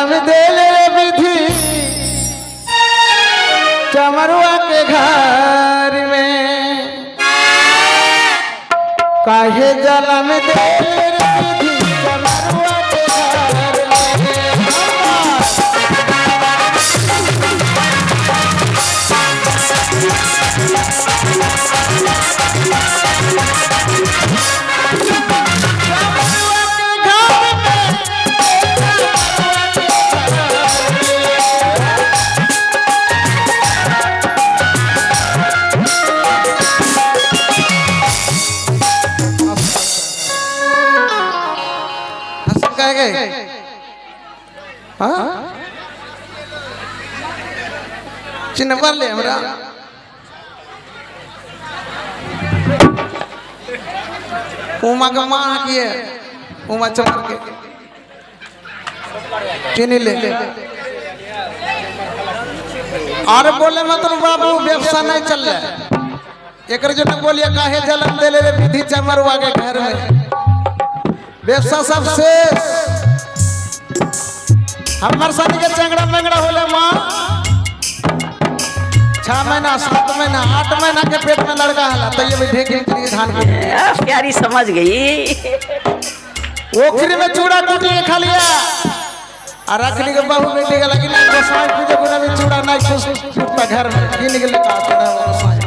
जन्म देले विधि चमरुआ के घर में काहे जन्म देले विधि चमरुआ के घर में चिन्ह ले हमरा उमा का माँ की है उमा चमक के चिन्ह ले और बोले मतलब बाबू व्यवसाय नहीं चल रहा है एक जो न बोलिए काहे जन्म देले रे विधि चमरुआ के घर में व्यवसाय सबसे हमार सानी के चंगड़ा मंगड़ा होले माँ 6 महीना 7 महीना 8 महीना के पेट में लड़का हला तो ये भी ढेके के धान के प्यारी समझ गई ओखरी में चूड़ा कूटी के खा लिया और रखनी के बहू बेटी के लगी नहीं गोसाई पूजे गुना में चूड़ा नहीं खुश टूटा घर में गिन के लेकर आता है गोसाई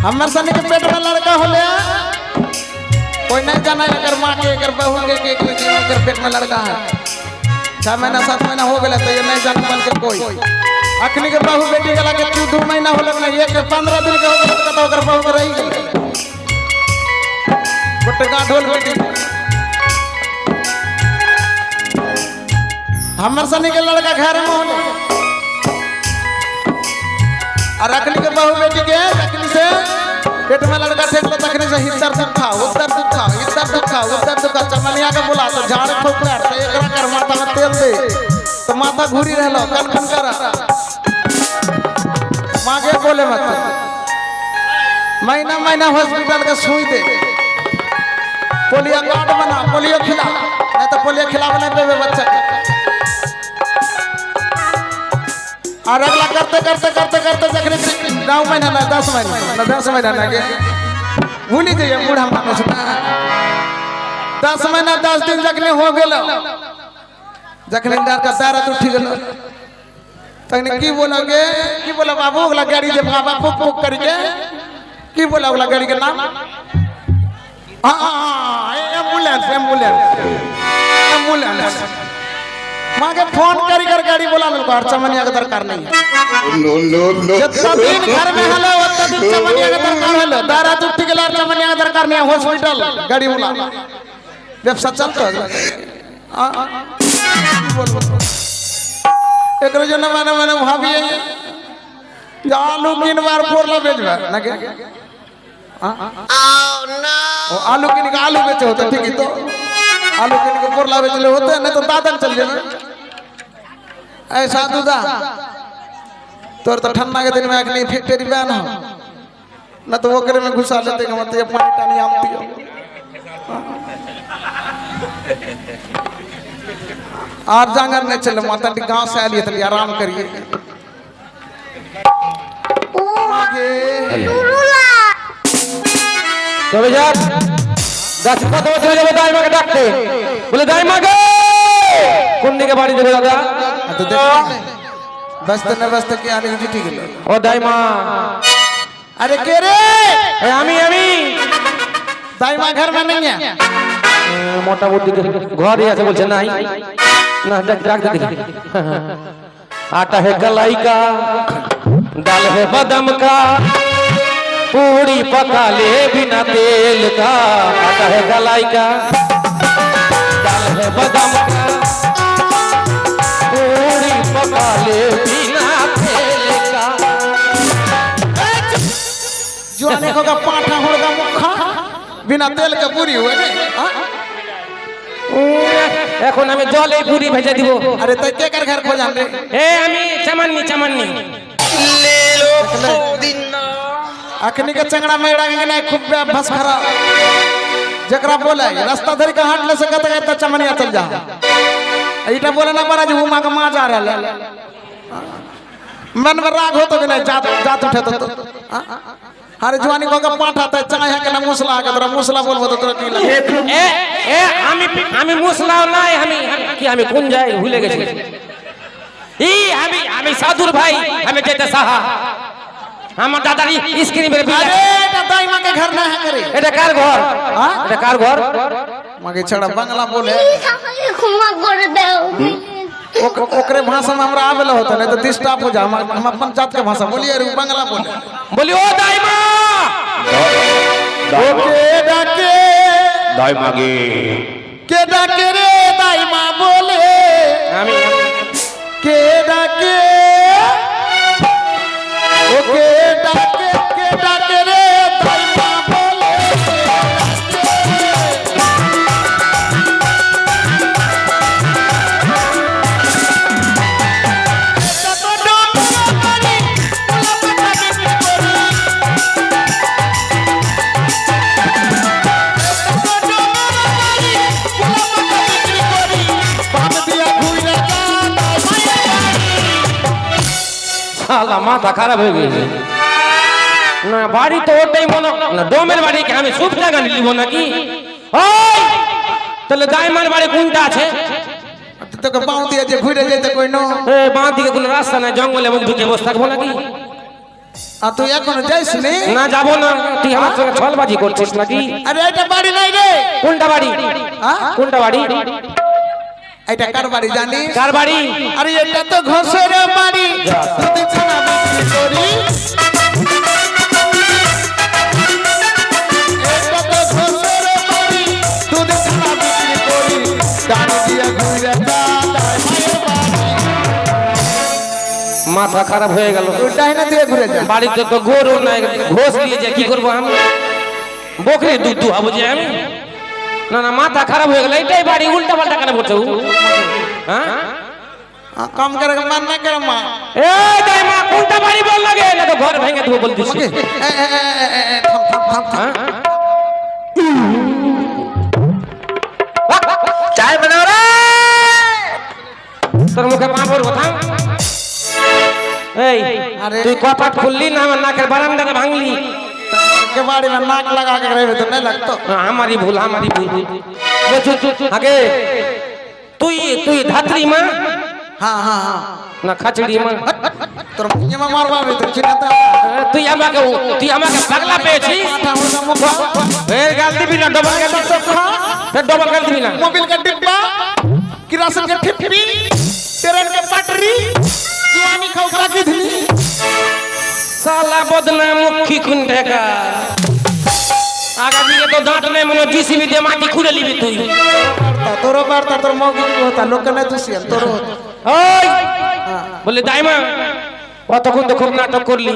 हमार सानी के पेट में लड़का होले कोई नहीं जाना अगर माँ के अगर बहू के अगर पेट में लड़का है 6 महीना 7 महीना हो गया तो ये नहीं जान बन के कोई अखनी के बहू बेटी के लगे 2 महीना हो लग नहीं एक 15 दिन के हो गया तो अगर बहू रही गुटका ढोल बेटी हमर सनी के लड़का घर में होने और अखनी के बहू बेटी के अखनी से पेट में लड़का थे तो तखने से इधर दुखा उधर दुखा इधर दुखा उधर दुखा चमनिया के बोला तो झाड़ ठोकर तो एकरा कर माथा में तेल दे तो माथा घूरी रहलो कन कन करा मां के बोले मत महीना महीना हॉस्पिटल के सुई दे पोलियो कार्ड बना पोलियो खिला नहीं तो पोलियो खिलावे नहीं देवे बच्चा के और अगला करते करते करते करते जखने 9 महीना ना 10 महीना ना के भूली जाइए बूढ़ा मानुस 10 महीना 10 दिन जखने हो गेल जखने का दारत उठ गेल तखने की बोलोगे की बोला बाबू ओला गाड़ी जे बाबा पुक पुक करके की बोला ओला गाड़ी के नाम हां एम्बुलेंस मां के फोन करी कर गाड़ी बोला लो घर चमनिया के दरकार नहीं है नो जितना दिन घर में हलो उतना दिन चमनिया के दरकार हलो दारा टूट गेला चमनिया के दरकार नहीं हॉस्पिटल गाड़ी बोला व्यवसाय चलतो एकरो जो न माने भाभी आलू 3 बार फोड़ला बेचबा ना के ओ आलू किन के आलू बेचे होता ठीक है तो आलू किन के फोड़ला बेचले होते नहीं तो दादन चल जाए ऐसा दूधा तोर तो ठंडा के दिन में अगली फैक्ट्री बैन हो न तो ओकरे में घुसा लेते कि मत ये पानी टानी आमती हो और जांगर नहीं चले माता टी गांव से आलिए तो आराम करिए तो यार 10 को तो चले जाओ दाई मां के डाकते बोले दाई मां के कुंडी के बाड़ी देबे दादा तो देख बस तो क्या आने ठीक है ओ दाई मां अरे के रे ए आमी दाई मां घर में नहीं है मोटा बुद्धि घर है से बोल नहीं ना डाक दे आटा है कलाई का दाल है बादाम का पूरी पका ले बिना तेल का आटा है कलाई का दाल है बादाम का पूरी पका ले बिना तेल का जो अनेक का पाठा होगा मुखा बिना तेल के पूरी हुए এখন আমি জলে পুরি ভেজে দিব अरे तो के कर घर खोजान रे ए আমি चमन्नी ले लो पुदीना अखनी के चंगड़ा मेड़ा के नहीं खूब बस खरा जकरा बोले रास्ता धर के हाट ले से कहते कहते चमनिया चल जा इटा बोले ना पड़ा जी उमा का माँ जा रहा है मन में राग हो तो भी नहीं जात उठे तो अरे जवानी को का पाठ आता है चाहे के ना मुसला के तोरा मुसला बोलबो तो तोरा की लगे ए আমি মুসলা নাই কি আমি কোন যাই ভুলে গেছি আমি সাধুর ভাই আমি যেতে সাহা আমার দাদার স্ক্রিনের বিল अरे এটা दाई मां के घर ना है करे এটা কার ঘর हां এটা কার ঘর मागे छड़ा बंगला बोले ক্ষমা করে দাও ओकरे भाषा में हमरा आवेला होता नहीं तो डिस्टर्ब हो जा हम अपन जात के भाषा बोलिए रे बंगला बोले বলি ও দাইমা ओके डाके दाई मागे के डाके रे दाई मां बोले আমি के डाके ओके डाके के डाके रे दाई मां बोले শালা মাথা খারাপ হয়ে গেছে না বাড়ি তো ওটাই মনে না ডোমের বাড়ি কি আমি সুপ জায়গা নিব নাকি ওই তাহলে দাইমার বাড়ি কোনটা আছে তোকে পাও দিয়ে যে ঘুরে যেতে কই ন এ বাঁ দিকে কোনো রাস্তা নাই জঙ্গলে মুখ ঢুকে বসে থাকবো নাকি आ তুই এখনো যাইস নি না যাবো না তুই আমার সঙ্গে ছলবাজি করছিস নাকি আরে এটা বাড়ি নাই রে কোনটা বাড়ি হ্যাঁ কোনটা বাড়ি এটা কার বাড়ি জানিস কার বাড়ি আরে এটা তো ঘোষের বাড়ি তুই ছানা বিক্রি করি এটা তো ঘোষের বাড়ি তুই ছানা বিক্রি করি দাঁড়ি দিয়ে ঘুরে দাঁড়ায় মায়ের বাড়ি মাথা খারাপ হয়ে গেল তুই ডাইনা দিয়ে ঘুরে যা বাড়িতে তো গরু নাই ঘোষ দিয়ে যে কি করবো আমি বকরি দুধ দুহাবো যে আমি না না মাথা খারাপ হয়ে গেল এটাই বাড়ি উল্টা পাল্টা কেন বলছো হ্যাঁ काम करे मन ना करे मां এই দাই মা কোনটা বাড়ি বল লাগে না তো ঘর ভেঙে দেবো বল দিছি थम হ্যাঁ चाय बनाओ रे তোর মুখে পা পড়বো থাম এই अरे তুই কপাট খুললি না আমার নাকের বারান্দাটা ভাঙলি के बाड़ी में नाक लगा के रहे तो नहीं लगतो আমারই ভুল আগে তুই তুই ধাত্রী মা हां हां हां না খাচড়ি মা তোর মুখে মারবা বে তো চিনাতা তুই আমাকে পাগলা পেয়েছিস माथा मुर्गा मुख ফের গাল দিবি না ডবল গাল দিবি ফের ডবল গাল দিবি না मोबाइल का डिब्बा किरासन के ठिप्पी ट्रेन के पटरी जवानी खाऊ का किधनी साला बदनाम मुखी कुंडेका आगा दिए तो दांत में मनो जीसीबी दे माटी खुले लिबी তুই तोरो बारता तोर मौगी होता लोक ने दुसियन तोरो ওই বলে দাইমা কতক্ষণ তো খুব নাটক করলি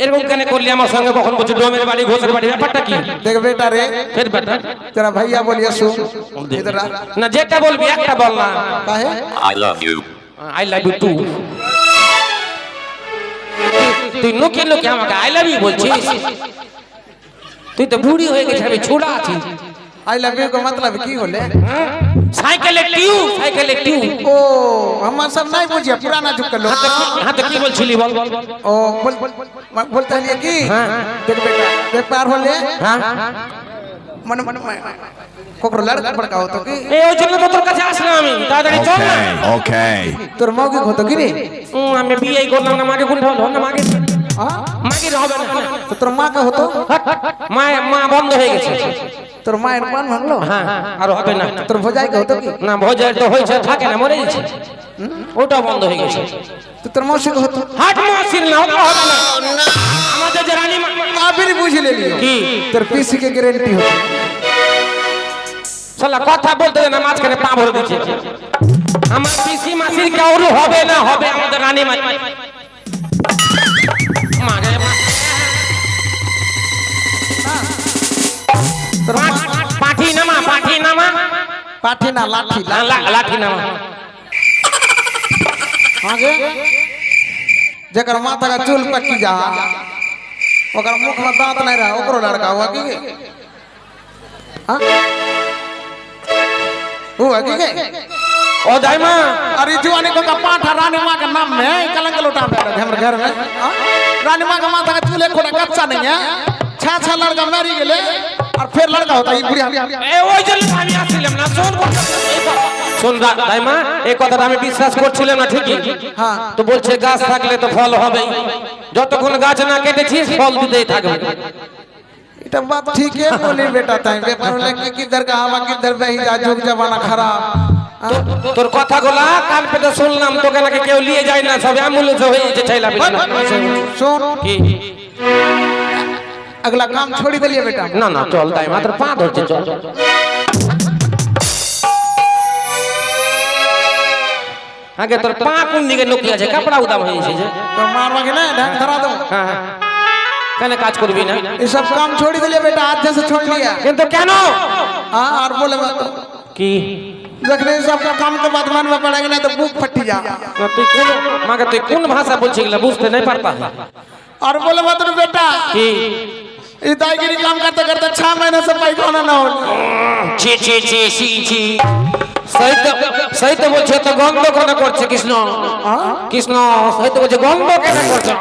এরকম কেন করলি আমার সঙ্গে কখন বলছো ডোমের বাড়ি ঘোষের বাড়ি ব্যাপারটা কি देख बेटा रे ফের বেটা तेरा भैया बोलिए सुन इधर आ না যেটা বলবি একটা বল না काहे I love you I love you too তুই লুকিয়ে লুকিয়ে আমাকে আই লাভ ইউ বলছিস তুই তো বুড়ি হয়ে গেছিস আমি ছোড়া আছি आई लव यू का मतलब की होले সাইকেলে টিউ ओ हम सब नहीं बुझिए पुराना जुग के लोग हां तो की बोलছিলি বল ओ बोलते हैं कि हाँ। देख बेटा देख पार होले হ্যাঁ मन कोकरो लड़का बड़का हो तो की এই ওই জন্য তো তোর কাছে আসলাম আমি তাড়াতাড়ি চল না okay তোর মৌগি হতো কি রে আমি বিয়ে করলাম না মাকে কোনটা হলো না মাকে হ্যাঁ মাকে হবে না তো তোর মা কা হতো মা বন্ধ হয়ে গেছে তোর মায়ের পান ভাঙলো হ্যাঁ আর হবে না তোর ভজাই কা হতো কি না ভোজার তো হয়েছে থাকে না মরে গেছে ওটা বন্ধ হয়ে গেছে তো তোর মৌসি কা হতো হাট মাসির না হবে না আমাদের যে রানী আবির বুঝ ले लियो কি তোর পিসি के गारंटी होतो শালা কথা বলতে না মাঝখানে পা ভরে দিচ্ছে আমার পিসি মাসির কাউরু হবে না হবে আমাদের রানী মা মাগে তোর মা পাঠি নামা पाठी ना लाठी লাঠি নামা आगे जकर माथा का चूल पक्की जा ओकर मुख में दांत नहीं रहा ओकरो लड़का हुआ की हाँ? हुआ कि क्या? ओ दाइमा अरे जुआनी को का पाठा रानी माँ के नाम में कलंक लौटा बैठा थे हमारे घर में हाँ? रानी माँ का माथा का चूल्हे खोला कच्चा नहीं है 6 लड़का मरी गए और फिर लड़का होता है बुढ़िया এ ওই জন্য আমি আসছিলাম না শোন দাইমা এই কথাটা আমি বিশ্বাস করছিলাম না ঠিকই হ্যাঁ। তো বলছে গাছ থাকলে তো ফল হবেই যতক্ষণ গাছ না কেটেছিস ফল দিতেই থাকবে এটা बात ठीक है बोली बेटा ताई व्यापार लगे किधर का हवा किधर बही जा जुग जमाना खराब তোর কথাগুলা কান পেতে শুনলাম তোকে নাকি কেউ নিয়ে যায় না সব অ্যাম্বুলেন্স হয়ে যে ছেলা सुन কি अगला काम छोड़ी दिलिए बेटा না না চল দাইমা তোর পা ধরছে চল আগে তোর পা কোন দিকে নুকি আছে কাপড়া উদাম হয়েছে যে तो मारवा के ना ढंग धरा दो হ্যাঁ হ্যাঁ কেন কাজ করবি না ये सब काम छोड़ दिलिए बेटा आज से छोड़ दिया কিন্তু কেন हाँ और बोले मत কি देखने सब काम के बाद मन में पड़ेगा ना तो बुक फटी जा না, তুই কোন মাকে তুই কোন ভাষা বলছিস বুঝতে নাই পারতা और बोले मत बेटा কি ये दाईगिरी काम करते करते 6 महीने से पैखाना ना हो ছি ছি ছি ছি ছি সহিত বলছে তো গন্ধ কেন করছে কৃষ্ণ কৃষ্ণ সহিত বলছে গন্ধ কেন করছে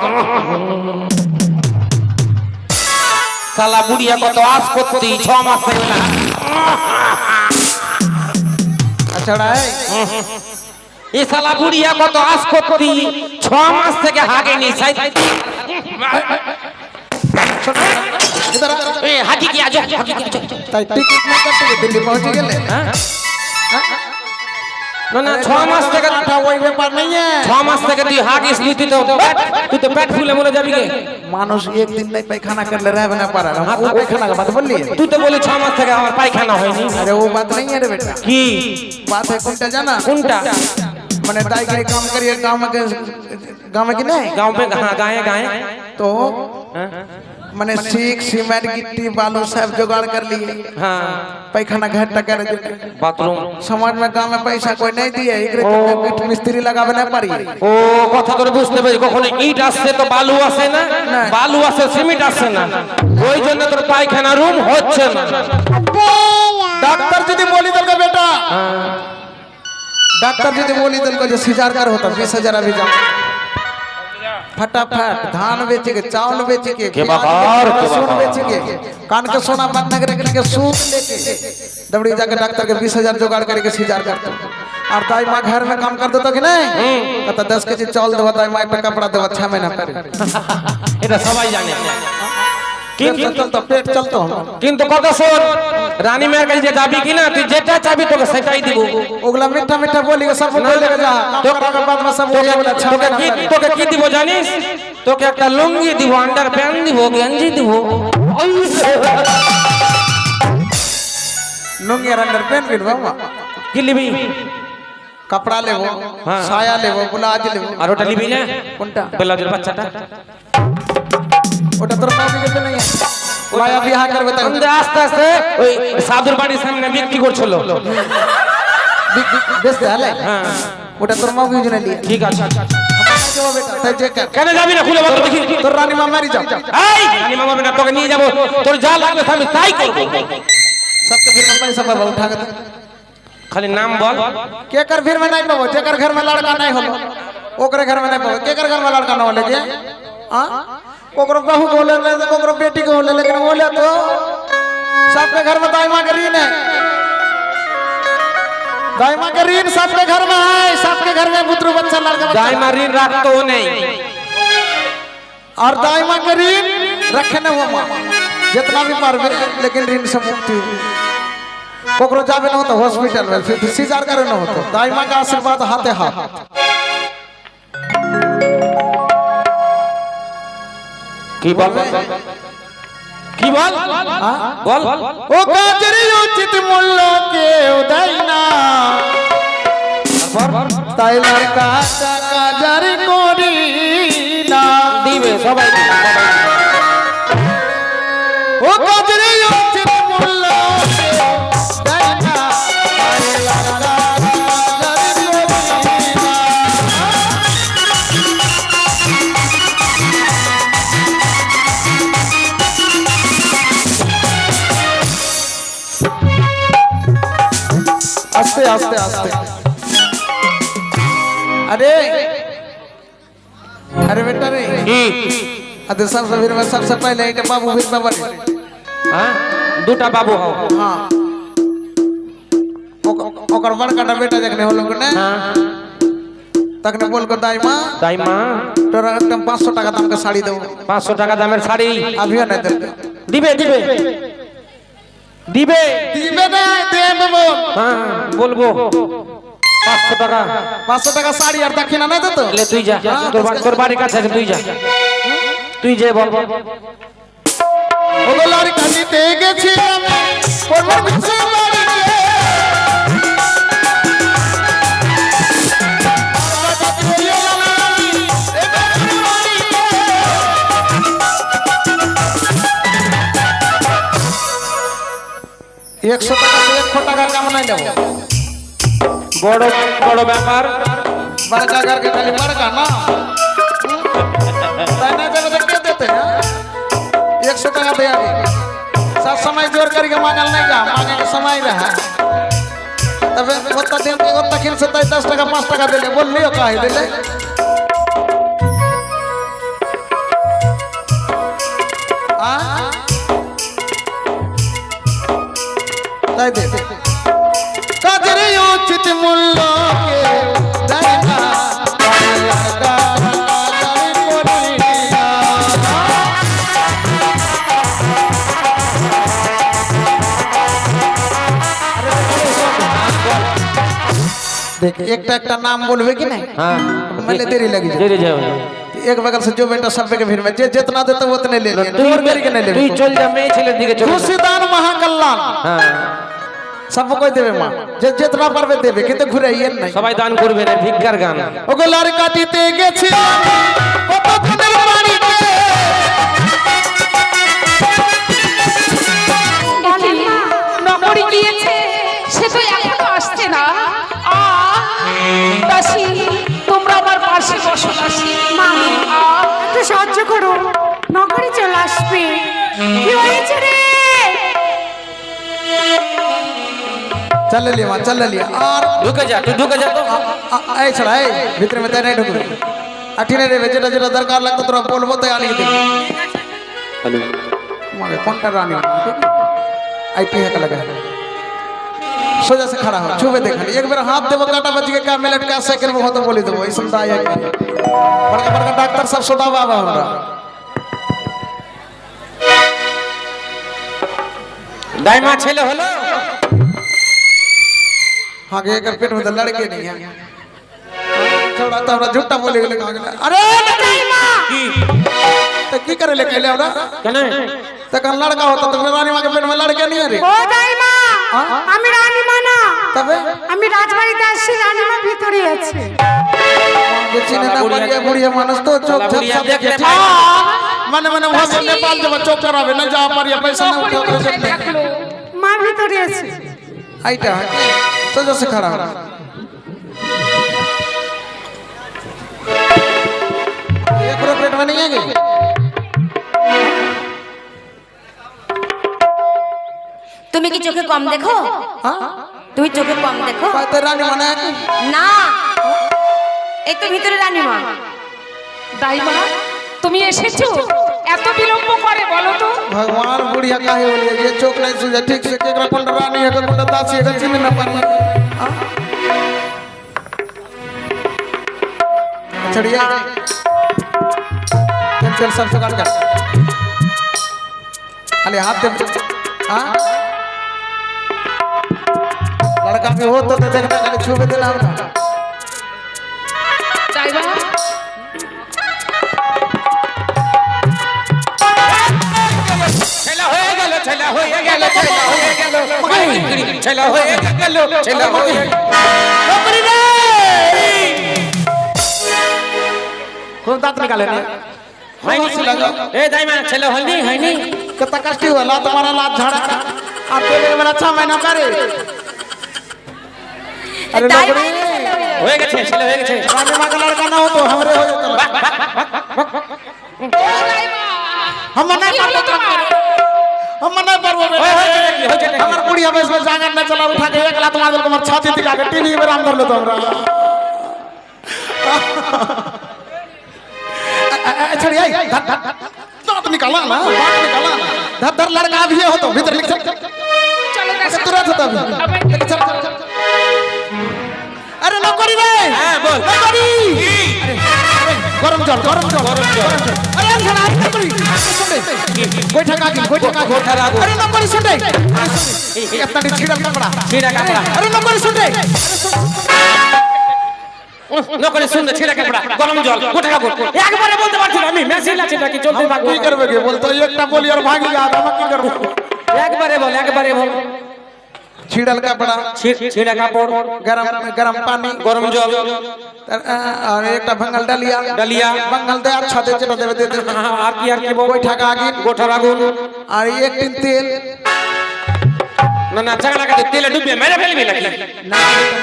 শালা বুড়িয়া কত আস করতি 6 মাস থেকে না अच्छा है এই শালা বুড়িয়া কত আস করতি 6 মাস থেকে হাগেনি সাইড इधर आ এ হাগি কি আজ হাগি কি আজ ताई टिकट नहीं करते दिल्ली पहुंच गए না না 6 মাস থেকে था वही व्यापार नहीं है 6 মাস থেকে তুই হাগিস নি তুই তো পেট ফুলে মরে যাবি কে मानुष एक दिन नहीं पैखाना कर ले रहा है ना पारा हम वो पैखाना का बात बोलिए তুই তো বলি 6 মাস থেকে আমার পায়খানা হয়নি अरे वो बात नहीं है रे बेटा কি बात है कुंटा जाना কোনটা मैंने दाईगिरी काम करिए गांव में की नहीं गांव पे कहां गाए तो मैंने सीख सीमेंट गिट्टी बालू सब जुगाड़ कर लिए हां पैखाना घर टकर बाथरूम समाज में गांव में पैसा कोई नहीं दिए एकरे ईट मिस्त्री लगावे नहीं पारी ও কথা তোর বুঝতে পারি কখনো ইট আসছে তো বালু আসে না বালু আসে সিমেন্ট আসে না ওই জন্য তোর পায়খানা রুম হচ্ছে না डॉक्टर जी बोली दल का बेटा डॉक्टर जी बोली दल को जो सिजार कर होता 20,000 अभी जा फटाफट धान बेच के चावल बेच के बकार, के सूट बकार। बेच के कान के सोना बांध के सूट लेके दबड़ी जाके डॉक्टर के 20,000 जुगाड़ करके सिजार करता और दाई माँ घर में काम कर देता कि नहीं कहता 10 केजी चावल देवा दाई माँ पे कपड़ा देवा 6 महीना पर এটা সবাই জানে चलता पेट चलता हम কিন্তু কথা শোন রানী মেয়ের কাছে যে যাবি কিনা তুই যেটা চাবি তোকে সেটাই দিব ओगला मीठा मीठा बोली के सब बोल लेके जा काम करा के बाद में सब बोले बोला 6 তোকে महीना কি তোকে কি দিব জানিস তোকে একটা লুঙ্গি দিব আন্ডার প্যান্ট দিব গেঞ্জি দিব लुंगी अंदर पेन भी बाबा কি লিবি कपड़ा लेवो हाँ। साया लेवो ब्लाउज लेवो আর ওটা লিবি না কোনটা বেলাজের বাচ্চাটা ওটা তোর পাবি কে नहीं है माया बियाह करबे त আমাদের আস্তে আস্তে ওই সাধুর বাড়ির সামনে বিক্রি করছিল बेचते हले হ্যাঁ ওটা তোর মাও বুঝনে लिए ঠিক আছে जो बेटा তাই যে কর কেন যাবি না খুলে বল তো দেখি তোর রানী মা মারি যাও এই রানী মামা বেটা তোকে নিয়ে যাব তোর যা লাগবে আমি তাই করব सबके फिर में पैसा बाबा उठा के दे। खाली नाम बोल के कर फिर में नहीं पाबो जेकर घर में लड़का नहीं होलो ओकरे घर में नहीं पाबो के कर घर में लड़का न होले के हां कोकरो बहू बोले ले कोकरो बेटी को बोले लेकिन बोले तो सबके घर में दाई मां के रीन है दाई मां के रीन सबके घर में है सबके घर में पुत्र बच्चा लड़का बच्चा दाई मारी रखतो नहीं और दाई मां के ऋण रखे न हुआ मां जितना भी पारवे लेकिन ऋण से मुक्ति कोकरो जावे न होता हॉस्पिटल में फिर सीजार करे न होता दाई मां का आशीर्वाद हाथे हाथ की बोल की बोल बोल ओ काजरी उचित मूल्य के उदैना ताई लड़का काजरी कोरी ना দিবে সবাই দিবে ओ काजरी उचित मूल्य के उदैना ताई लड़का काजरी कोरी ना आस्ते आस्ते आस्ते अरे अरे बेटा रे अरे सबसे फिर मैं सबसे पहले एक बाबू फिर बाबा रे हाँ दूटा बाबू हो हाँ ओकर बड़का बेटा देखने हो लोग ने हाँ तकने बोल को दाई माँ तोरा एकदम 500 টাকা দাম के साड़ी दो 500 টাকা দামের শাড়ি अभी नहीं दे দিবে দিবে দিবে दिबे ना देबे बोल হ্যাঁ বলবো 500 টাকা 500 টাকা শাড়ি আর দক্ষিণা না দে তো ले তুই যা তোর বাড়ির কাছে আছে তুই যা তুই যে বল ওগো লড়ি কাটিতে গেছি আমি কোন কিছু एक सौ টাকা से 1 টাকার কাম নাই দেব বড় বড় ব্যাপার बड़का करके खाली बड़का ना ताई ना जब देख देते हैं 100 টাকা दे आगे सब समय जोर करके मांगल नहीं का मांगे के समय रहा तब ओत्ता दिन के ओत्ता खिल से 10 টাকা 5 টাকা देले बोल लियो काहे देले आ ताई दे काजरे उचित मूल्य के दायना लड़का काजरे कोरिया देख एक नाम बोलवे कि नहीं हाँ मैंने देरी लगी देरी जाओ एक बगल से जो बेटा सब के भीड़ में जे जितना देते वो उतने ले लिए दूर देरी के नहीं ले তুই চল যা মেয়ে ছেলের দিকে চল खुशीदान महाकल्याण হ্যাঁ सब कोई देवे मां जे जितना पारबे देवे কিন্তু ঘুরাইয়ে নাই সবাই দান করবে না ভিক্ষার গান ওগো লারি কাটিতে গেছি কত দিনের বাড়িতে নগরী গিয়েছে সে তো এখনো আসছে না দাসী তোমরা আমার পাশে বসো দাসী মা একটু সাহায্য করো নগরে চলে আসবে কি হয়েছে রে चल लिया मां चल लिया और ঢুকে যা তুই ঢুকে যা তো ऐ छड़ा ऐ भीतर में तय नहीं ढुकबे अठिने रे जेटा जेटा दरकार लगता तोरा बोलबो तय आनी दे हेलो मागे कोंटा रानी आईटी है का लगा सोजा से खड़ा हो छुबे देख एक बार हाथ देबो काटा बच के का मिनट का सेकंड में हो तो बोली देबो ई समझा आया बड़का बड़का डॉक्टर सब सोदा बाबा हमरा দাইমা ছেলে হলো हाँ के एकर पेट में तो लड़के नहीं है थोड़ा तो हमरा झूठा बोले गेले कहा गेले अरे কি तो की करे ले कहले हमरा কেন तो कल लड़का होता तो मेरा रानी मां के पेट में लड़के नहीं है रे ও দাইমা আমি রানী মানা तबे আমি राजबाড়িতে আসছি রানী মা ভিতরে আছে बेचिने ना बढ़िया बढ़िया मानस तो चौक बुढ़िया छक देख ले सब माने माने भाग नेपाल जब चौक करावे ना जा पारिया पैसा ना उठा कर सकते মা ভিতরে আছে आईटा सोजा से खड़ा हो एक पेट में नहीं है कि তুমি কি চোখে কম দেখো हाँ তুমি চোখে কম দেখো तो रानी माने है कि না এই তো ভিতরে রানীমা দাইমা তুমি এসেছো এত বিলম্ব করে বলো তো भगवान बुढ़िया काहे बोलिए ये चौक नहीं सुझा ठीक से केकरा कोन रानी है कोन दासी है चिन्ह ना पानी चढ़िया चल सब सगाड़ कर खाली हाथ दे हां लड़का भी हो तो देखना खाली छुबे देना हमरा দাইমা ছেলে হয়ে গেল ছেলে হয়ে গেল ছেলে হয়ে গেল ছেলে হয়ে গেল ছেলে হয়ে नौकरी रे खूब दांत निकाले ना हंसी लगा ए दाइमा ছেলে হয়নি হয়নি कितना कष्ट हुआ तुम्हारा लात झाड़ा आप तो मेरा 6 महीना करे अरे नौकरी হয়ে গেছে ছেলে হয়ে গেছে रानी मां का लड़का ना हो तो हमरे हो जाता हम मना কি হলো তোমার? हम नहीं पारबो हमर बुढ़िया बेस में जागन न चला उठा के एक लात मार दल हमर छाती दिखा के टीवी में राम धर लो तो हमरा छड़ी आई दांत निकाला ना दांत निकाला धर धर लड़का भी हो तो भीतर लिख चलो ना तुरंत होता भी चल अरे नौकरी रे हां बोल नौकरी गरम जल अरे अंधरा नौकरी गोठा का अरे नौकरी सुन दे इतना छिड़ा कपड़ा अरे नौकरी सुन दे নকরে শুনতে ছেড়ে কাপড়া গরম জল গোটা কাপড় একবারে বলতে পারছি না আমি মেশিন আছে নাকি চলতে থাকবো কি করবে কে বলতো একটা বলি আর ভাগি যা আমরা কি করব একবারে বল छिड़ल कपड़ा ছেড়ে কাপড় गरम पानी গরম জল और एकटा भंगल डलिया भंगल दे अच्छा दे चलो दे আর কি বল गोठा का आगे গোঠার আগুন और एक टिन तेल না না ঝগড়া করে তেলে ডুবিয়ে মেরে ফেলবি নাকি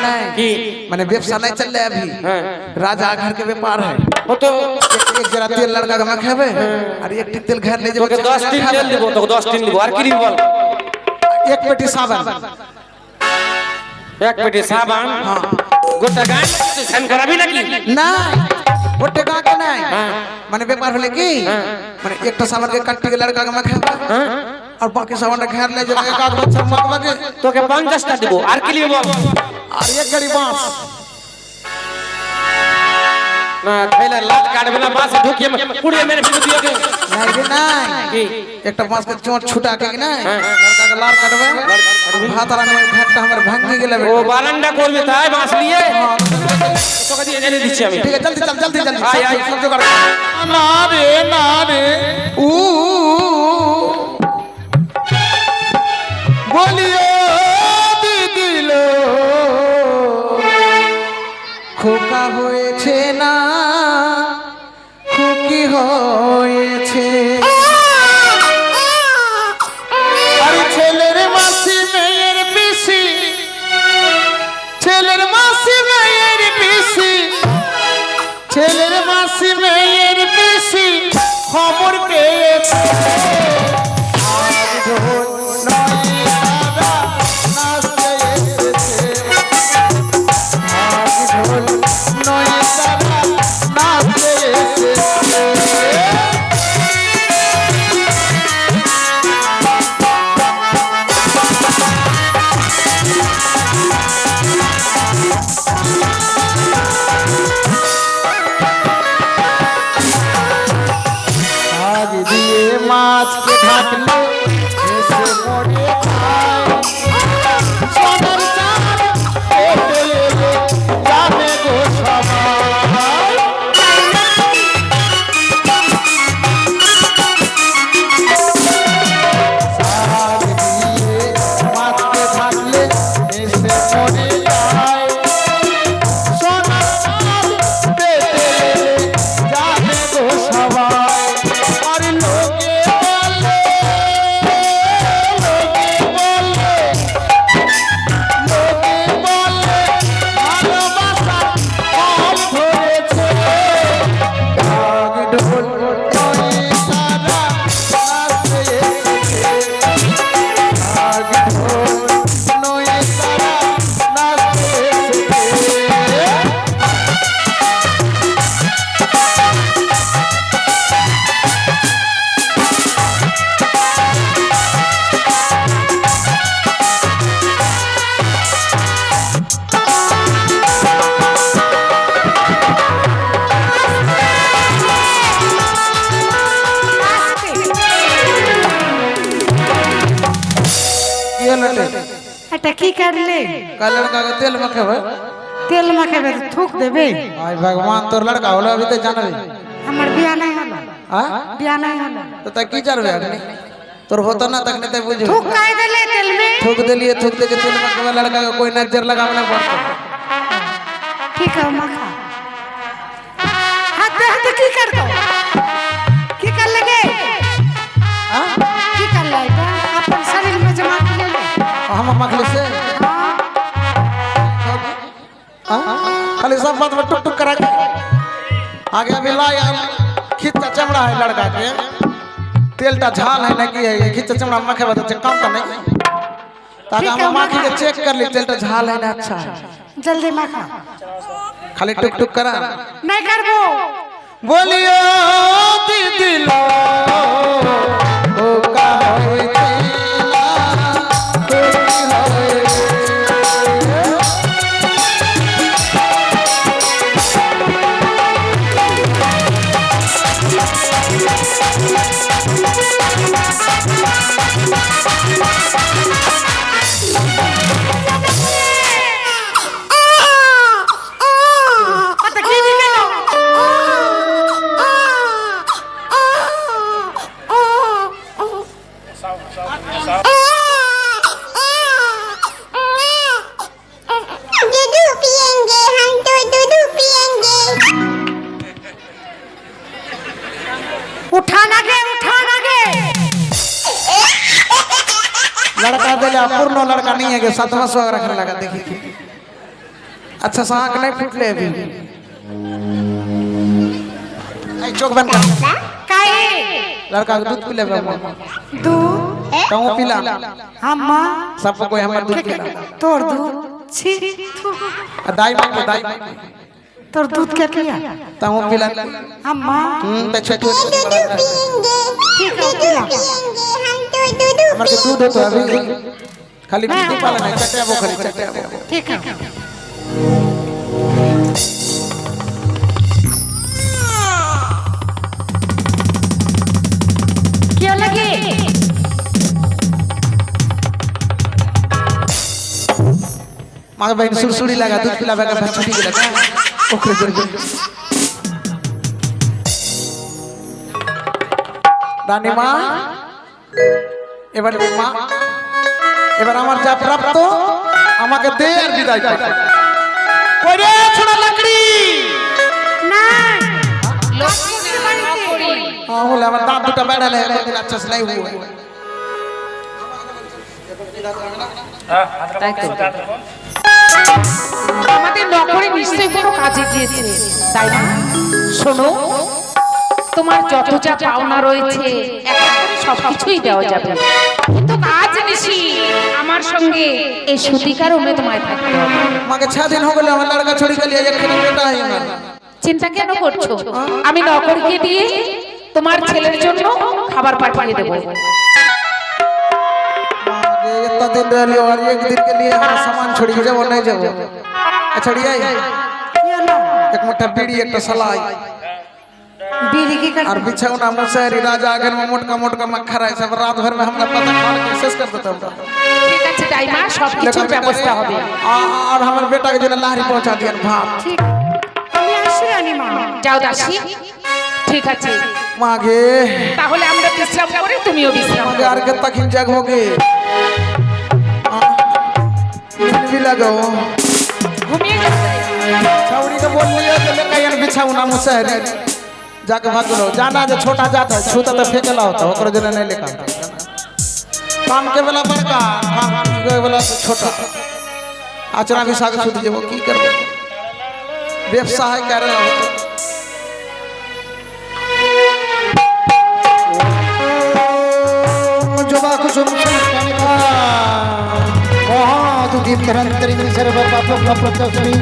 नहीं কি माने व्यवसाय नहीं चल रहा अभी হ্যাঁ राजा घर के व्यापार है ও তো एक जरा तेल लड़का के मैं खाबे और एक टिन तेल घर ले তোকে 10 দিন তেল দেব তোকে 10 দিন দেব আর কি দিব বল एक पेटी साबुन এক পেটি সাবান हां গোটা গান তুই সেন করাবি নাকি ना गोटे का के नहीं माने व्यापार होले की माने एकटा साबुन के कट्टी के लड़का के मैं खाबे और बाकी साबुन घर ले जाके एक आध बच्चा मगवा के তোকে 50টা দেব আর কি দিব বল और एक गड़ी बांस না थैला लात काटबे ना बांस ढुकिए पुड़िए मेरे बिनु दियोगे नहीं रे नहीं की एकटा बांस के चोट छुटा के नहीं लड़का के लार काटबे और भातरा में घाटटा हमर भांगी गेले ও বারান্দা করবে তাই বাঁশ নিয়ে তোকে দিয়ে এনে দিচ্ছি আমি ठीक है जल्दी आय, आय। सब जुगाड़ ना रे ऊ बोलियो दीदी लो খোকা হয়েছে না খুকি হয়েছে আরে ছেলের মাসি মেয়ের পিসি ছেলের মাসি মেয়ের পিসি ছেলের মাসি মেয়ের পিসি খবর পেয়েছে আজ ঢোল নয় দাদা নাচতে এসেছে আজ ঢোল নয় দাদা নাচতে এসেছে आग दिए माछ के ढाकले ऐसे मोड़े खाए सोनर चार पेटे ले जाने गो सवार आग दिए माछ के ढाकले ऐसे मोड़े खाए सोनर चार पेटे ले जाने गो सवार और लोगे बोले ভালোবাসা কম ধরেছে আগ ঢোল নয় তারা নাচতে এসেছে আগ ঢোল নয় তারা নাচতে এসেছে ये लटे এটা কি করলে का लड़का के तेल में खेबे তেল মাখাবে তো থুক দেবে आई भगवान तोर लड़का होलो अभी तो जानबे আমার বিয়া নাই হলো हां বিয়া নাই হলো तो तक की चलबे अगनी तोर होता ना तक नहीं बुझ থুক কাই দিলে তেল মে थूक दिलिए थूक दे के तेल में के लड़का के कोई नजर लगावे ना पड़ता ঠিক আছে মাখা হাতে হাতে কি কর দো কি कर लगे हां की कर ले अपन शरीर में जमा कर ले हम मखले से हां खाली सब बात में टुक टुक करा के आगे अभी ला यार खींचा चमड़ा है लड़का के तेलटा झाल है ना कि है खींच चमड़ा माखे बताते काम का नहीं ताकि हम माखी के चेक कर ली तेलटा झाल है ना अच्छा है जल्दी माखा खाली टुक टुक करा नहीं करबो बोलियो दीदी लो ओ का होई तेला होई आता की भी केलो दूध पिएंगे हम तो दूध पिएंगे उठाना के लड़का दे पूर्ण लड़का नहीं है कि 7वां सुहाग रखने लगा देखिए अच्छा सुहाग नहीं फूटले अभी आई चोक बन कर काहे लड़का को दूध पिले दूध तो पिला अम्मा सबको कोई हमर दूध पिला तोर दूध छी दाई मांगे दाई तोर दूध के पिया तो पिला अम्मा तो छोटे ठीक है पिला हम तो दूध हमर के दूध है तो अभी खाली दूध पाला नहीं चटे वो खाली चटे वो ठीक है क्या लगे मां बहन सुरसुड़ी लगा दूध पिलावे का छुट्टी के लगा ओकरे जर रानी मां এবার মা এবার আমার যা প্রাপ্ত আমাকে দে আর বিদায় কর কইরে ছোড়া লাকড়ি না বলে আমার দাঁত দুটো বেড়ালে একদিন আচ্ছা সেলাই হুয়া আমাদের নগরে নিশ্চয়ই কোনো কাজে গিয়েছে তাই না শোনো তোমার যত যা পাওনা রয়েছে একটা করে সবকিছুই দেওয়া যাবে কিন্তু কাজ নিশি আমার সঙ্গে এই সতিকার উমে তোমায় থাকতে হবে মাকে 6 दिन हो गए আমার लड़का छोड़ी के लिए एक बेटा है আমার চিন্তা কেন করছো আমি নগরকে দিয়ে তোমার ছেলের জন্য খাবার পাঠিয়ে দেবো ये इतना दिन रह लियो और एक दिन के लिए हमारा सामान छोड़ी के जाओ नहीं जाओ छोड़िए एक मुट्ठा बीड़ी एक सलाई बीड़ी की कर और बिछौना मुसहरी राजा आगे में मोटका मक्खा रहे सब रात भर में हमरा पता खान के शेष कर देता हूं ঠিক আছে দাইমা সব কিছুর ব্যবস্থা হবে और हमारे बेटा के जो लाहरी पहुंचा दिया भात ठीक আমি আসি রানী মা যাও দাসী ঠিক আছে मागे তাহলে আমরা বিশ্রাম করে তুমিও বিশ্রাম मागे और के तक जग होगे भी लगाओ ঘুমিয়ে যাবে छौड़ी को बोल लिया कि ले कयन बिछौना मुसहरी जाके भाग लो जाना जो छोटा जाता है छूता तो फेंकला होता ओकरो जने नहीं लेका काम के वाला बड़का काम के वाला छोटा आचरा भी साग सुध जेबो की करबो व्यवसाय कर रहा हो जोबा कुसुम कनिका तु दीप्तरंतरी सर्व पाप प्रत्यक्षी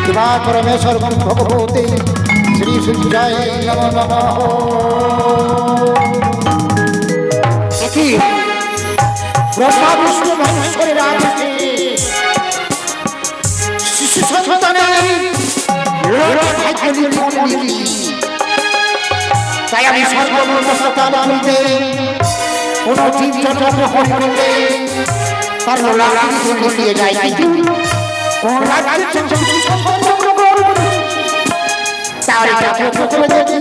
दिवा परमेश्वर भगवते श्री सूर्याय नमो नमः एकी ब्रह्मा विष्णु महेश्वर राजते शिशु संताने लड़ाई कोली তাই আমি সর্বমঙ্গলতা দানিতে কোন জীব জগৎ হইতে তার লাগানি দিয়ে যায় কিন্তু কোন রাজ্যের চঞ্চল সম্পন্ন করবে তার জাতীয় করে দেবে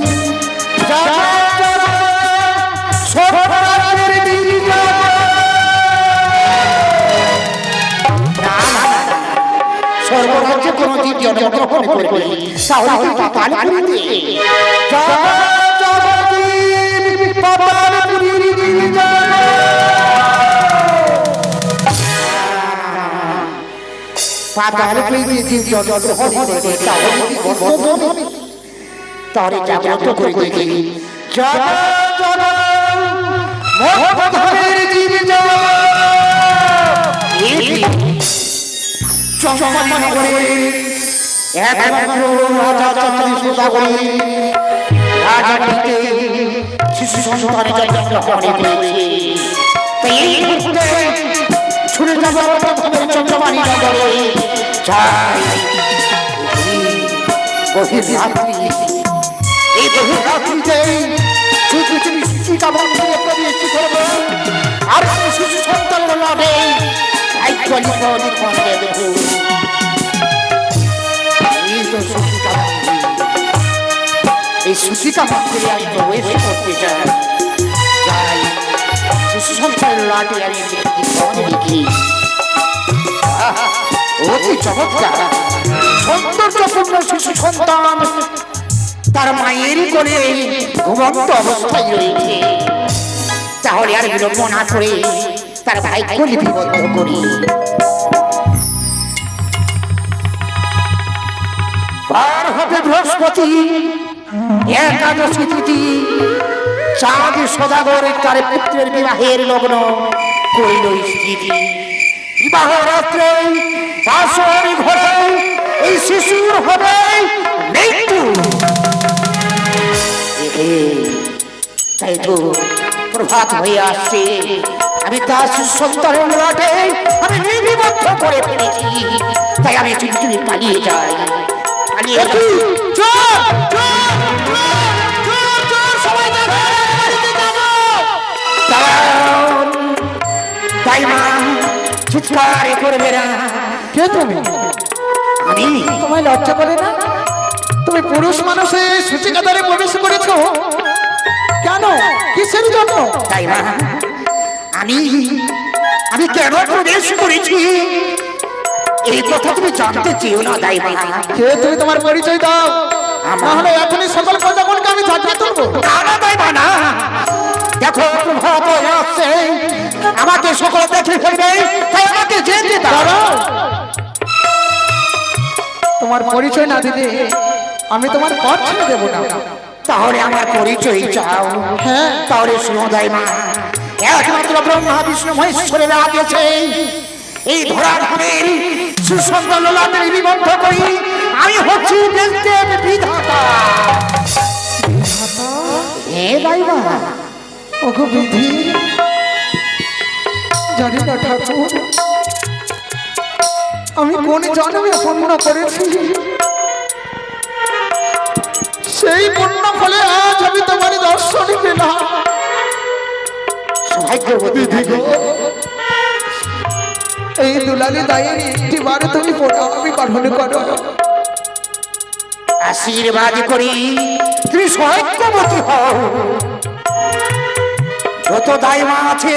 সর্বরাজ্যের দিন সর্বরাজ্যে কোন জীব জন্মগ্রহণ করবে তাহলে পাতাল পুরীতে পাতাল পুরীতে পাতাল পুরীতে জীব জন্মগ্রহণ করবে তাহলে জাগ্রত করে দেবে জগৎ ভক্তদের জীব চম্পানগরে একমাত্র রাজা চাঁদ সুদাগরে রাজবাড়িতে শিশু সন্তানের জন্ম হয়েছে। তাই এই মুহূর্তে ছুটে যাব ভক্তদের চন্দ্রমানি নগরে। চাই গভীর রাত্রি, এই গভীর রাত্রিতে তুমি সূচিকা মন্দিরে প্রবেশ করবে আর শিশু সন্তান লড়ে দেখো এই তো সূচিকা মন্দির। এই সূচিকা মন্দিরে আমি প্রবেশ করতে চাই। যাই শিশু সন্তান লড়ে আমি দেখি অতি চমৎকার সৌন্দর্যপূর্ণ শিশু সন্তান তার মায়ের কোলে ঘুমন্ত অবস্থায় রয়েছে। তাহলে আর বিলম্ব না করে তার ভাগ্য লিপিবদ্ধ করি। বার হবে বৃহস্পতি একাদশী তিথি, চাঁদ সদাগর তার পুত্রের বিবাহের লগ্ন করিল স্থিতি। বিবাহ রাত্রে বাসর ঘরে এই শিশুর হবে মৃত্যু। তাই তো প্রভাত হয়ে আসছে, আমি তার সন্তানের লড়াটে আমি নির্বিবদ্ধ করে ফেলেছি। তাই আমি চুরি পালিয়ে যাই, পালিয়ে যাই। তাই মা চিৎকার করবে না। কে তুমি? আমি তোমায় লজ্জা করে না? তুমি পুরুষ মানুষে সূচিকাদারে প্রবেশ করেছো কেন? কিসের জন্য? তাই মা আমি আমি কেন প্রবেশ করেছি এই কথা তুমি জানতে চেও না। তাই মা কে তুমি? তোমার পরিচয় দাও, নাহলে এখনই সকল প্রজাগণকে আমি ঝাঁটিয়ে তুলবো। না তাই মা না, দেখো প্রভাত হয়ে আসছে, আমাকে সকল দেখে ফেলবে, তাই আমাকে যেতে দাও। তোমার পরিচয় না দিলে আমি তোমার পথ ছেড়ে দেবো না। তাহলে আমার পরিচয় চাও? হ্যাঁ। তাহলে শুনো দাই মা, একমাত্র ব্রহ্মা বিষ্ণু মহেশ্বরের আগেছে এই ধরার পরের সুসন্তান লাভে নিবন্ধ করি আমি হচ্ছি দেবদেব বিধাতা। হ্যাঁ দাই মা। ওগো বিধি, জানি না ঠাকুর আমি কোন জন্মে পুণ্য করেছি, সেই পুণ্য ফলে আজ আমি তোমার দর্শনই পেলাম। সৌভাগ্যবতী বিধি গো, এই দুলালি দায়ের একটি বারে তুমি আমি গ্রহণ করো। আশীর্বাদ করি তুমি সৌভাগ্যবতী হও। যত দায়মা আছে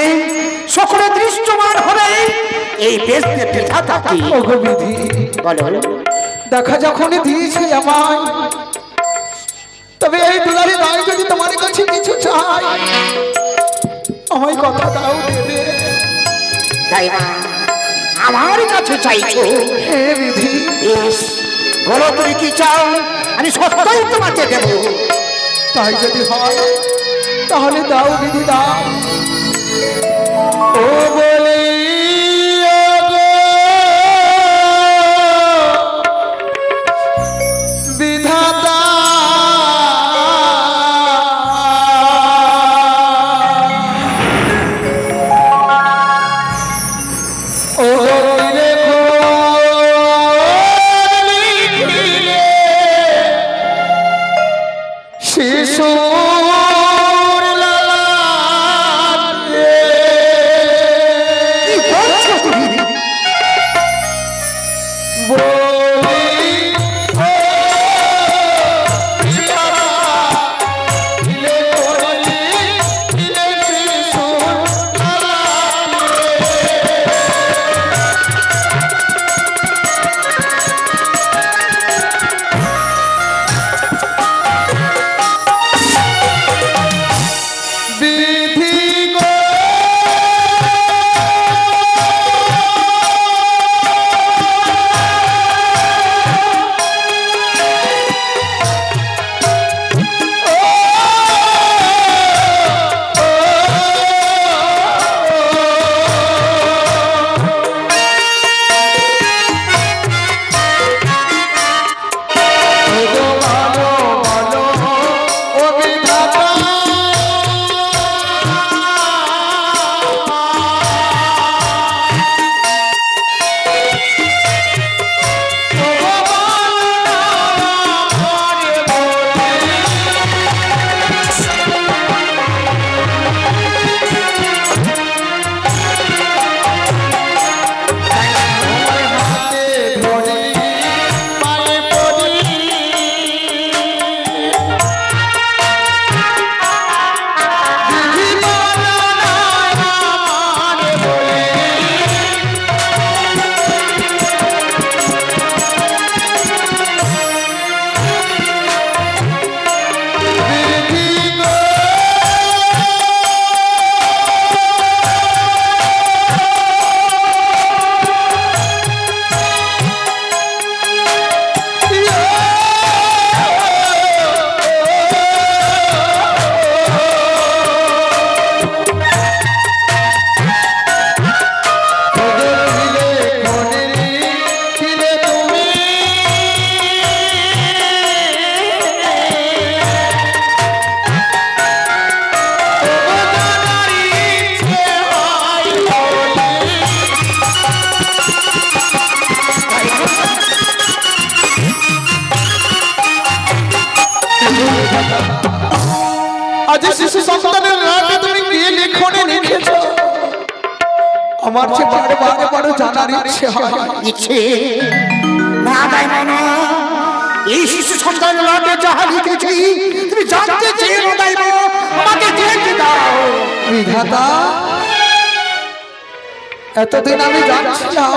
সকলে দৃশ্যমান হবে এই দেশকে বিধাতাকে। ওগো বিধি, বলো দেখা যখনই দিয়েছি আমায়, তবে এই দুলালি দায় যদি তোমার কাছে কিছু চাই আমায় কথা দাও দেবে। দায়মা আমার কাছে চাইছো? হে বিধি, বেশ বলো তুমি কি চাও, আমি সত্যই তোমাকে দেব। তাই যদি হয় তাহলে দাও বিধি দাও। ও বলি ওগো বিধাতা, ও রেখো লিখিলে শিশুর লালাতে আজ শিশু সন্তানের রাতে তুমি গিয়ে লিখনে লিখেছো আমার যে বারে বারে বড় জানার ইচ্ছে হয় ইচ্ছে না দাই না এই শিশু সন্তান লাগে যাহা লিখেছি তুমি জানতে চেয়ে না দাই আমাকে যেতে দাও বিধাতা এতদিন আমি জানছিলাম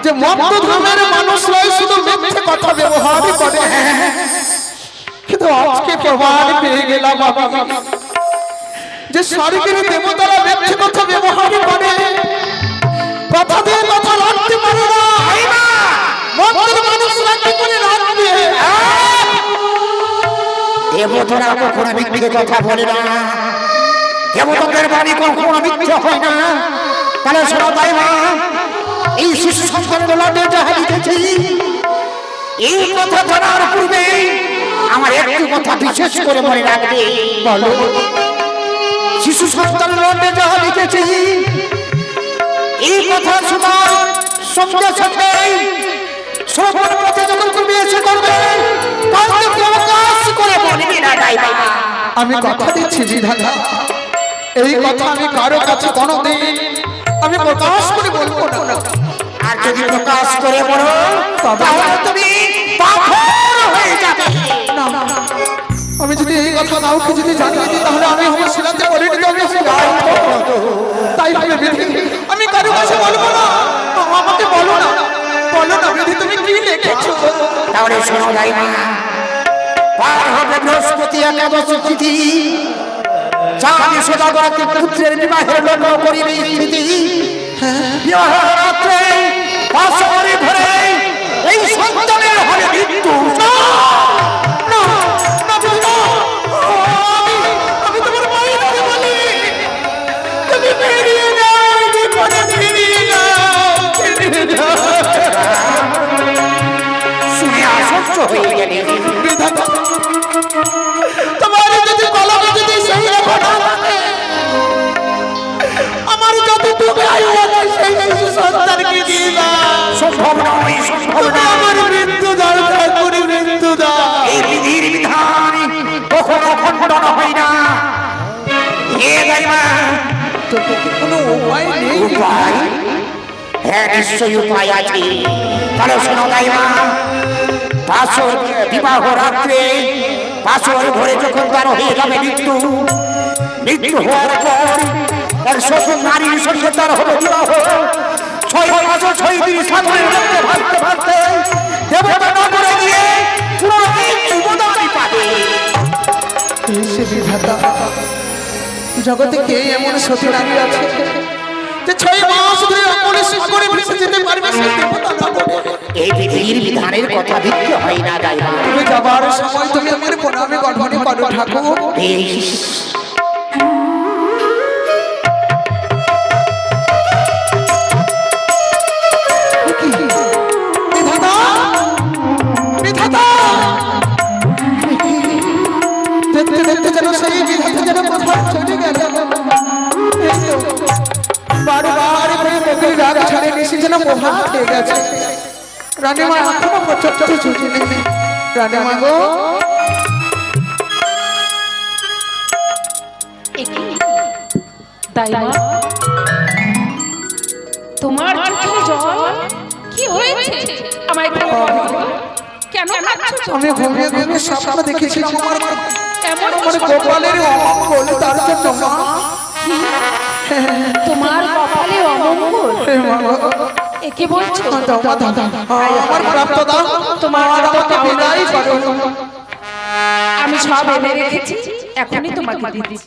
যে মত্ত ধর্মের মানুষরাই শুধু মিথ্যে কথা ব্যবহার করে কিন্তু আজকে প্রমাণ পেয়ে গেলাম আমি যে স্বর্গের দেবতারা মিথ্যে কথা ব্যবহার করে কথা দিয়ে কথা রাখতে পারে না মত্ত মানুষরা কি করে রাখবে দেবতারা কখনো মিথ্যে কথা বলে না দেবতাদের বাণী কখনো মিথ্যে হয় না তাহলে শোনো তাই মা এই শিশু সন্তানের লাগে যাহা লিখেছি এই কথা জানার পূর্বে আমার একটি কথা বিশেষ করে মনে রাখবে বলো শিশু সন্তানের লাগে যাহা লিখেছি এই কথা শোনার সঙ্গে সঙ্গে সবার পথে যখন তুমি এসে করবে কাউকে প্রকাশ করে বলবি না দাইবা আমি কথা দিচ্ছি বিধাতা এই কথা আমি কারো কাছে কোনোদিন আমি প্রকাশ করে বলবো না আর যদি প্রকাশ করে বলো তাহলে তুমি পাথর হয়ে যাবে না আমি যদি এই কথা কাউকে যদি জানিয়ে দিই তাহলে আমি আমার শিলাতে পরিণত হবে তাই হবে বিধি আমি কারো কাছে বলবো না আমাকে বলো না বিধি তুমি কি লিখেছো তাহলে শোনো দাইবা পার হবে বৃহস্পতি একাদশী তিথি চাঁদি সদাগরকে পুত্রের বিবাহের লগ্ন করিবে স্মৃতি বিবাহের রাত্রে পাশরে ঘরে এই সন্তানের হবে মৃত্যু আমি তোমার মায়ের কাছে বলি তুমি বেরিয়ে যাও বিপদে ফিরিয়ে যাও শুনে আশ্চর্য হয়ে গেলে বিধাতা তোমার যদি কলমে যদি সেই লেখা না থাকে আমার যতটুকু আয়ু আছে সেই শিশু সন্তানকে দিয়ে দাও সম্ভব নয় সম্ভব তুমি নয় আমার মৃত্যু দাও ঠাকুর মৃত্যু দাও এই বিধির বিধান কখনো খণ্ডন হয় না হে গাইমা কোনো উপায় নেই উপায় হ্যাঁ নিশ্চয়ই উপায় আছে তাহলে শোনো গাইমা পাশর বিবাহ রাত্রে পাশর ঘরে যখন তার হয়ে যাবে মৃত্যু হওয়ার পর তার শ্বশুর নারীর সঙ্গে তার হবে বিবাহ 6 বছর 6 দিন সাগরের মধ্যে ভাসতে ভাসতে দেবতা নগরে গিয়ে পুনরায় জীবদানি পাবে সে বিধাতা জগতে কে এমন সতী নারী আছে যে 6 মাস ধরে অমলে সাগরে ভেসে যেতে পারবে সেই দেবতা নগরে এই বিধির বিধানের কথা দিতে হয় না গাইবা তুমি যাবার সময় তুমি আমার প্রণামে গঠনে করো ঠাকুর বেশ বিধাতা বিধাতা দেখতে দেখতে যেন সেই বিধাতা যেন কোথাও চলে গেল বারবার করে বকুল রাগ ছাড়ে নিশি যেন মহা খেয়ে গেছে রানীমা এখনো পর্যন্ত ছুটি নেই রানীমা গো তাই না? তোমার চোখে জল কি হয়েছে আমায় একটু বলো। কেন কাঁদছো? আমি ঘুমিয়ে ঘুমিয়ে স্বপ্ন দেখেছিলাম এমন আমার গোপালের অমঙ্গল তার জন্য মা তোমার কপালে অমঙ্গল হে মা গো, একে বলছো দাও মা দাও আমার প্রাপ্ত দাও তোমার আমাকে বিদায় করো আমি সব এনে রেখেছি এখনই তোমাকে দিচ্ছি